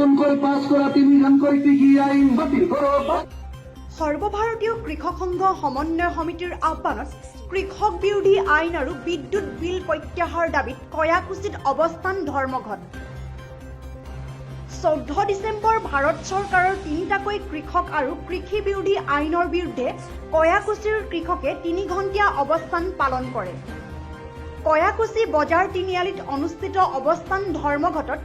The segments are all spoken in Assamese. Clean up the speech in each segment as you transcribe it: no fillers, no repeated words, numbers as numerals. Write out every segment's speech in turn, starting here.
নতুন কৰে পাস কৰা 3 কৰে কৃষি আইন বাতিল কৰো। সৰ্বভাৰতীয় কৃষক সংঘ সমন্বয় সমিতিৰ আহ্বানত কৃষক বিৰোধী আইন আৰু বিদ্যুৎ বিল প্ৰত্যাহাৰ দাবীত কয়াকুছিত অৱস্থান ধৰ্মঘট। 14 ডিচেম্বৰ ভাৰত চৰকাৰৰ 3টাকৈ কৃষক আৰু কৃষি বিৰোধী আইনৰ বিৰুদ্ধে কয়াকুছিৰ কৃষকে 3 ঘণ্টীয়া অৱস্থান পালন কৰে। কয়াকুছি বজাৰ তিনিআলিত অনুষ্ঠিত অৱস্থান ধৰ্মঘটত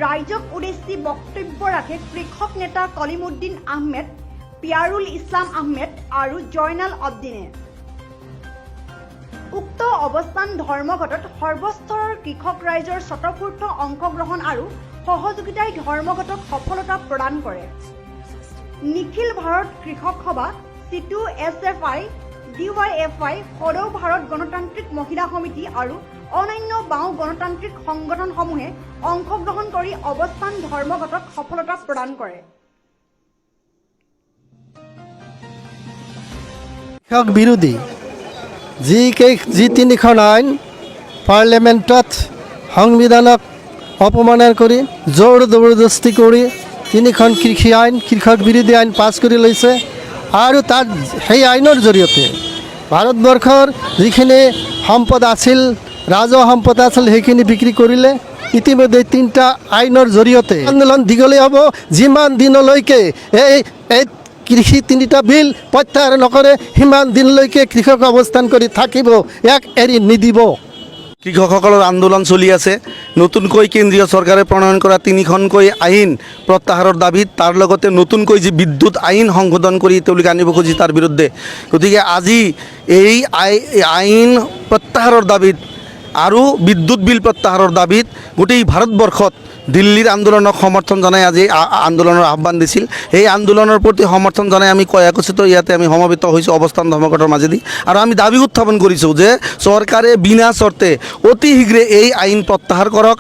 ৰাইজক উদ্দেশ্যি বক্তব্য ৰাখে কৃষক নেতা কলিমুদ্দিন আহমেদ, পিয়াৰুল ইছলাম আহমেদ আৰু জয়নাল আব্দিনে। উক্ত অৱস্থান ধৰ্মঘটত সৰ্বস্তৰৰ কৃষক ৰাইজৰ স্বতঃস্ফূৰ্ত অংশগ্ৰহণ আৰু সহযোগিতাই ধৰ্মঘটক সফলতা প্ৰদান কৰে। নিখিল ভাৰত কৃষক সভা, চিটু SFI, DYFI, সদৌ ভাৰত গণতান্ত্ৰিক মহিলা সমিতি আৰু অন্যান্য বাওঁ গণতান্ত্ৰিক সংগঠনসমূহে অংশগ্ৰহণ কৰি অৱস্থান ধৰ্মঘটক সফলতা প্ৰদান কৰে। কৃষক বিৰোধী যি তিনিখন আইন পাৰ্লিয়ামেণ্টত সংবিধানক অপমানৰ কৰি জোৰ জবৰদস্তি কৰি 3খন কৃষি আইন, কৃষক বিৰোধী আইন পাছ কৰি লৈছে আৰু তাত সেই আইনৰ জৰিয়তে ভাৰতবৰ্ষৰ যিখিনি সম্পদ আছিল, ৰাজহুৱা সম্পদ আছিল, সেইখিনি বিক্ৰী কৰিলে। ইতিমধ্যে 3টা আইনৰ জৰিয়তে আন্দোলন দীঘলীয়া হ'ব যিমান দিনলৈকে এই কৃষি 3টা বিল প্ৰত্যাহাৰ নকৰে, সিমান দিনলৈকে কৃষক অৱস্থান কৰি থাকিব, ইয়াক এৰি নিদিব। কৃষকসকলৰ আন্দোলন চলি আছে। নতুনকৈ কেন্দ্ৰীয় চৰকাৰে প্ৰণয়ন কৰা 3খনকৈ আইন প্ৰত্যাহাৰৰ দাবীত, তাৰ লগতে নতুনকৈ যি বিদ্যুৎ আইন সংশোধন কৰি তেওঁলোকে আনিব খুজি তাৰ বিৰুদ্ধে। গতিকে আজি এই আইন প্ৰত্যাহাৰৰ দাবীত আৰু বিদ্যুৎ বিল প্ৰত্যাহাৰৰ দাবীত গোটেই ভাৰতবৰ্ষত দিল্লীৰ আন্দোলনক সমৰ্থন জনাই আজি আন্দোলনৰ আহ্বান দিছিল। এই আন্দোলনৰ প্ৰতি সমৰ্থন জনাই আমি কয়াকুছিতো ইয়াতে আমি সমবেত হৈছোঁ অৱস্থান ধৰ্মঘটৰ মাজেদি। আৰু আমি দাবী উত্থাপন কৰিছোঁ যে চৰকাৰে বিনা চৰ্তে অতি শীঘ্ৰে এই আইন প্ৰত্যাহাৰ কৰক।